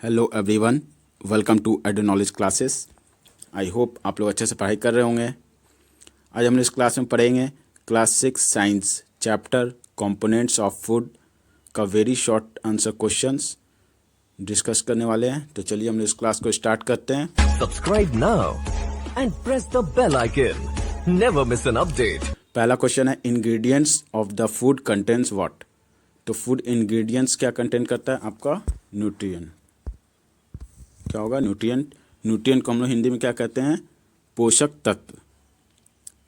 Hello everyone, welcome to Edo knowledge classes. I hope आप लोग अच्छे से पढ़ाई कर रहे होंगे। आज हम इस क्लास में पढ़ेंगे class 6 science chapter components of food का very short answer questions discuss करने वाले हैं। तो चलिए हम इस क्लास को स्टार्ट करते हैं। Subscribe now and press the bell icon. Never miss an update. पहला क्वेश्चन है ingredients of the food contains what. तो फूड इंग्रेडिएंट्स क्या कंटेन करता है? आपका न्यूट्रिएंट। क्या होगा? न्यूट्रिएंट। न्यूट्रिएंट को हम लोग हिंदी में क्या कहते हैं? पोषक तत्व।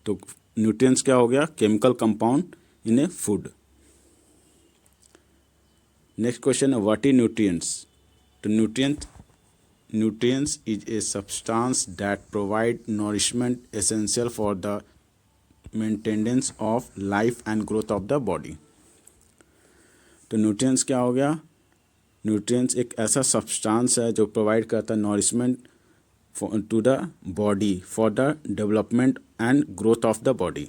तो न्यूट्रिएंट्स क्या हो गया? Chemical compound in A food. Next question है व्हाट इज न्यूट्रिएंट्स। तो nutrients is a substance that provide nourishment essential for the maintenance of life and growth of the body. तो न्यूट्रिएंट्स क्या हो गया? न्यूट्रिएंट्स एक ऐसा सब्सटेंस है जो प्रोवाइड करता है nourishment to the body for the development and growth of the body.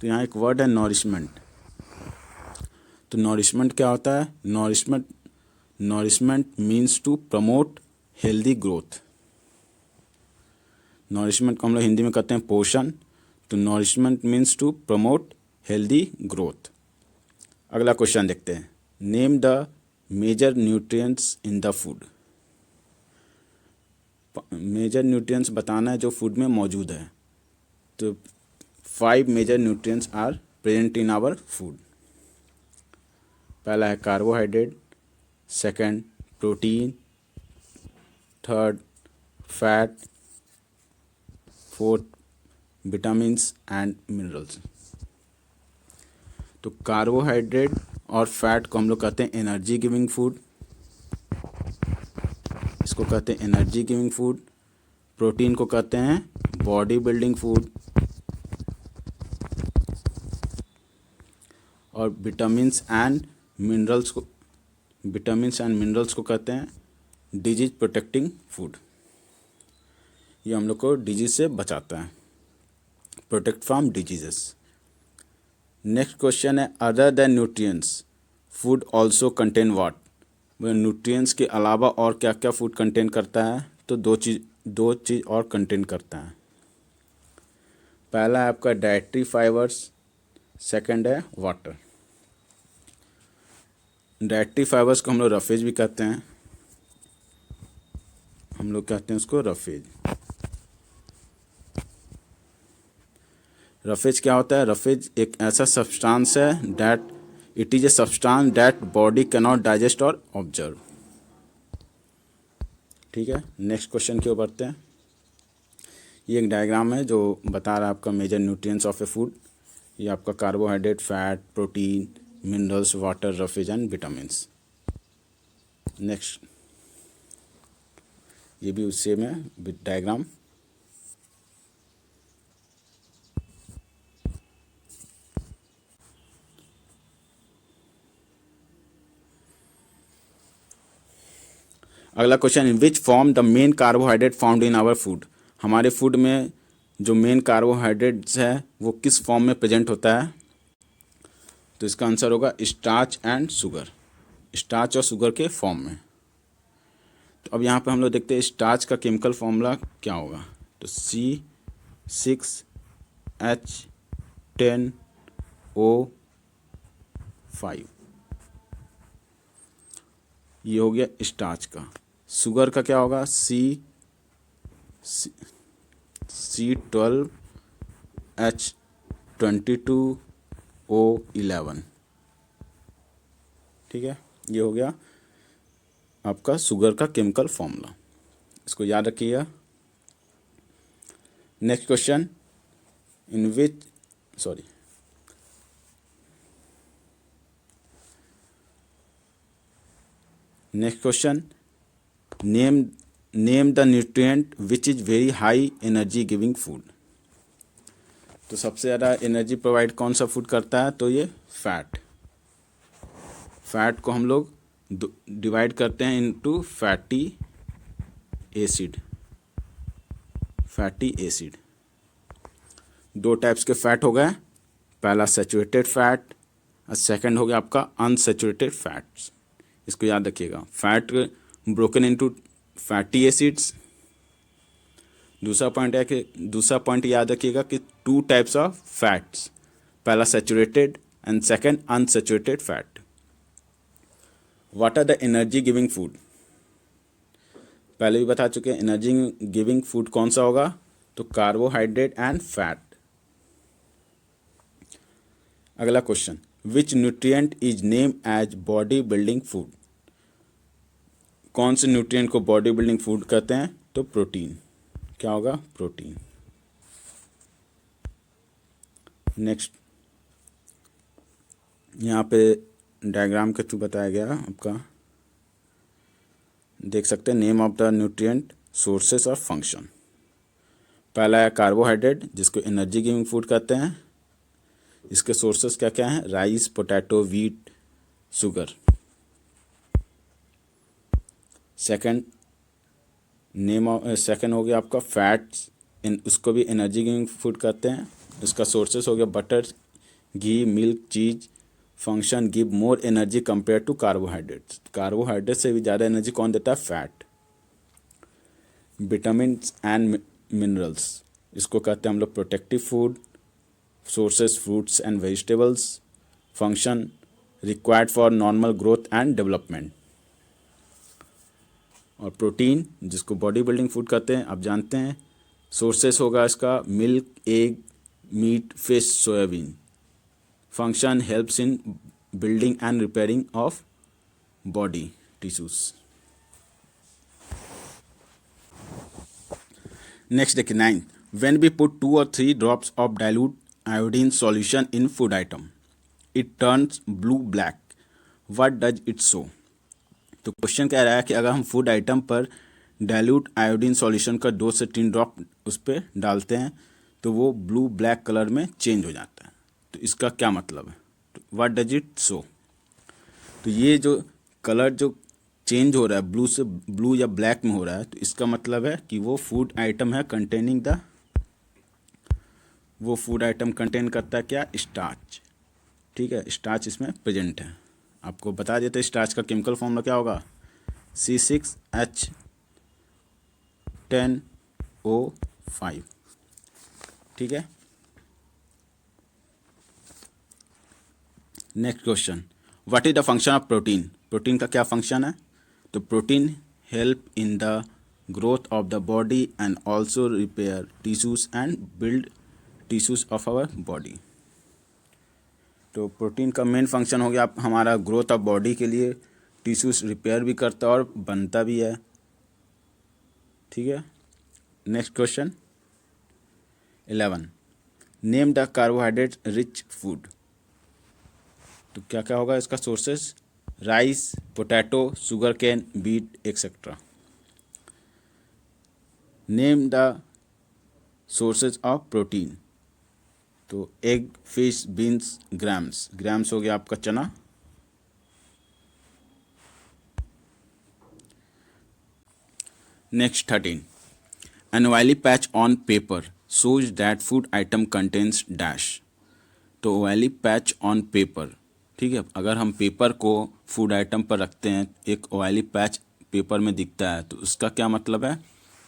तो यहाँ एक वर्ड है नॉरिशमेंट। तो नॉरिशमेंट क्या होता है? Nourishment means to promote healthy growth. Nourishment को हम लोग हिंदी में कहते हैं पोषण। तो nourishment means to promote healthy growth. अगला क्वेश्चन देखते हैं। Name the major nutrients in the food. Major nutrients बताना है जो फूड में मौजूद है। तो 5 major nutrients are present in our food. पहला है carbohydrate, second protein, third fat, fourth vitamins and minerals. तो कार्बोहाइड्रेट और फैट को हम लोग कहते हैं एनर्जी गिविंग फूड। इसको कहते हैं एनर्जी गिविंग फूड। प्रोटीन को कहते हैं बॉडी बिल्डिंग फूड। और विटामिन्स एंड मिनरल्स को कहते हैं डिजीज प्रोटेक्टिंग फूड। ये हम लोग को डिजीज से बचाता है, protect from diseases. Next question है other than nutrients food also contain what. Nutrients के अलावा और क्या क्या फूड कंटेन करता है? तो दो चीज़ और कंटेन करता है। पहला है आपका डाइटरी फाइबर्स, सेकंड है वाटर। डाइटरी फाइबर्स को हम लोग रफेज भी कहते हैं। हम लोग कहते हैं उसको रफेज। रफेज क्या होता है? रफेज एक ऐसा सब्सटेंस है that it is a substance that body can not digest और ऑब्जर्व। ठीक है, नेक्स्ट क्वेश्चन की ओर बढ़ते हैं। ये एक डायग्राम है जो बता रहा है आपका major nutrients of a food. ये आपका carbohydrate, fat, protein, minerals, water, roughage and vitamins. Next ये भी सेम है विद डायग्राम। अगला question in which form the main carbohydrate found in our food. हमारे फूड में जो मेन कार्बोहाइड्रेट्स है वो किस फॉर्म में प्रेजेंट होता है? तो इसका आंसर होगा स्टार्च एंड शुगर। स्टार्च और शुगर के फॉर्म में। तो अब यहाँ पे हम लोग देखते हैं स्टार्च का केमिकल फॉर्मूला क्या होगा। तो C6H10O5 ये हो गया स्टार्च का। शुगर का क्या होगा? C12H22O11। ठीक है, ये हो गया आपका शुगर का केमिकल फॉर्मूला। इसको याद रखिएगा। Next question next question name the nutrient which is very high energy giving food. तो सबसे ज़्यादा एनर्जी प्रोवाइड कौन सा फूड करता है? तो ये फैट। फैट को हम लोग डिवाइड करते हैं इनटू फैटी एसिड। दो टाइप्स के फैट हो गए। पहला सैचुरेटेड फैट और सेकंड हो गया आपका अनसैचुरेटेड फैट्स। इसको याद रखिएगा। Fat broken into fatty acids. दूसरा पॉइंट याद रखिएगा कि 2 टाइप्स ऑफ फैट्स, पहला saturated and second unsaturated fat. What are the energy giving food, पहले भी बता चुके हैं। एनर्जी गिविंग फूड कौन सा होगा, तो कार्बोहाइड्रेट एंड फैट। अगला question, which nutrient is name as body building food, कौन से न्यूट्रिएंट को बॉडी बिल्डिंग फूड कहते हैं, तो प्रोटीन। क्या होगा, प्रोटीन। नेक्स्ट, यहाँ पे डायग्राम के थ्रू बताया गया आपका, देख सकते हैं। Name of the nutrient, sources और फंक्शन। पहला है कार्बोहाइड्रेट, जिसको एनर्जी गिविंग फूड कहते हैं। इसके सोर्सेस क्या क्या हैं, rice, potato, wheat, sugar. Second हो गया आपका फैट्स, उसको भी एनर्जी गिविंग फूड कहते हैं। इसका सोर्सेस हो गया butter, ghee, milk, cheese. Function, give more energy compare to carbohydrates, carbohydrate से भी ज़्यादा एनर्जी कौन देता है, फैट। विटामिन एंड मिनरल्स, इसको कहते हैं हम लोग protective food. Sources, fruits and vegetables. Function, required for normal growth and development. और प्रोटीन, जिसको बॉडी बिल्डिंग फूड कहते हैं, आप जानते हैं। सोर्सेस होगा इसका milk, egg, meat, fish, soybean. Function, helps in building and repairing of body tissues. Next देखिए 9, when we put 2 or 3 drops of dilute iodine solution in food item, it turns blue black. What does it show? तो question कह रहा है कि अगर हम food item पर dilute iodine solution का 2 से 3 ड्रॉप उस पर डालते हैं तो वो ब्लू ब्लैक कलर में चेंज हो जाता है। तो इसका क्या मतलब है, व्हाट डज इट शो। तो ये जो कलर जो चेंज हो रहा है ब्लू से ब्लू या ब्लैक में हो रहा है, तो इसका मतलब है कि वो फूड आइटम है कंटेनिंग द, वो फूड आइटम कंटेन करता है क्या, स्टार्च। ठीक है, स्टार्च इसमें प्रेजेंट है। आपको बता देते स्टार्च का केमिकल फॉर्मूला क्या होगा, C6H10O5। ठीक है। Next question, what is the function of protein, protein का क्या फंक्शन है। तो protein help in the growth of the body and also repair tissues and build tissues of our body. तो protein का मेन फंक्शन हो गया हमारा growth of body के लिए, टिश्यूज रिपेयर भी करता है और बनता भी है। ठीक है। Next question 11, name the carbohydrate rich food. तो क्या क्या होगा इसका sources, rice, potato, sugar cane, beet etcetera. Name the sources of protein. तो egg, fish, beans, grams. Grams हो गया आपका चना। Next 13, an oily patch on paper shows that food item contains dash। तो ऑयली पैच ऑन पेपर, ठीक है, अगर हम पेपर को फूड आइटम पर रखते हैं, एक ऑयली पैच पेपर में दिखता है, तो उसका क्या मतलब है,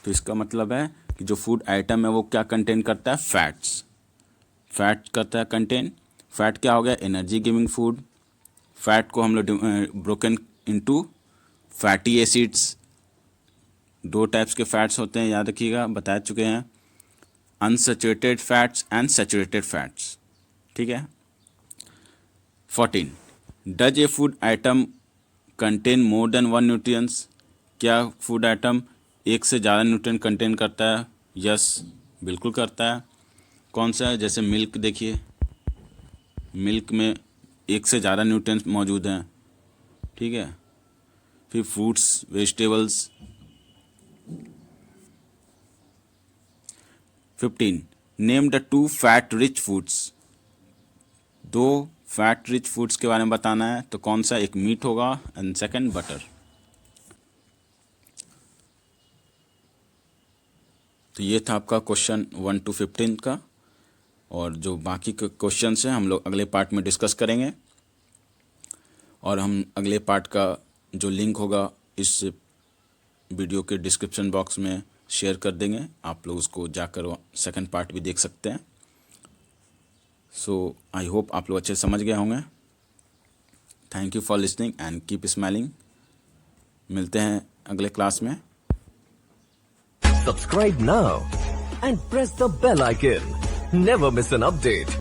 तो इसका मतलब है कि जो फूड आइटम है वो क्या कंटेन करता है, फैट्स। फैट करता है कंटेन। फैट क्या हो गया, एनर्जी गिविंग फूड। फैट को हम लोग broken into fatty acids. 2 types के फैट्स होते हैं, याद रखिएगा, बता चुके हैं, unsaturated fats and saturated fats. ठीक है। 14, does a food atom contain more than 1 nutrients. क्या फूड आइटम एक से ज़्यादा न्यूट्रिएंट कंटेन करता है, यस बिल्कुल करता है। कौन सा है, जैसे मिल्क देखिए, मिल्क में एक से ज़्यादा न्यूट्रिएंट्स मौजूद हैं। ठीक है। फिर fruits, vegetables. 15, name the 2 fat rich foods. 2 fat rich foods के बारे में बताना है, तो कौन सा, एक मीट होगा एंड सेकंड बटर। तो ये था आपका क्वेश्चन 1 to 15 का, और जो बाकी के क्वेश्चंस हैं हम लोग अगले पार्ट में डिस्कस करेंगे। और हम अगले पार्ट का जो लिंक होगा इस वीडियो के डिस्क्रिप्शन बॉक्स में शेयर कर देंगे, आप लोग उसको जाकर सेकंड पार्ट भी देख सकते हैं। सो आई होप आप लोग अच्छे से समझ गए होंगे। Thank you for listening and keep smiling. मिलते हैं अगले क्लास में। Subscribe now and press the bell icon. Never miss an update.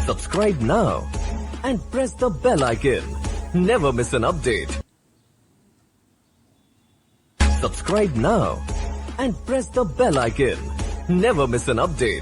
Subscribe now and press the bell icon. Never miss an update. Subscribe now and press the bell icon. Never miss an update.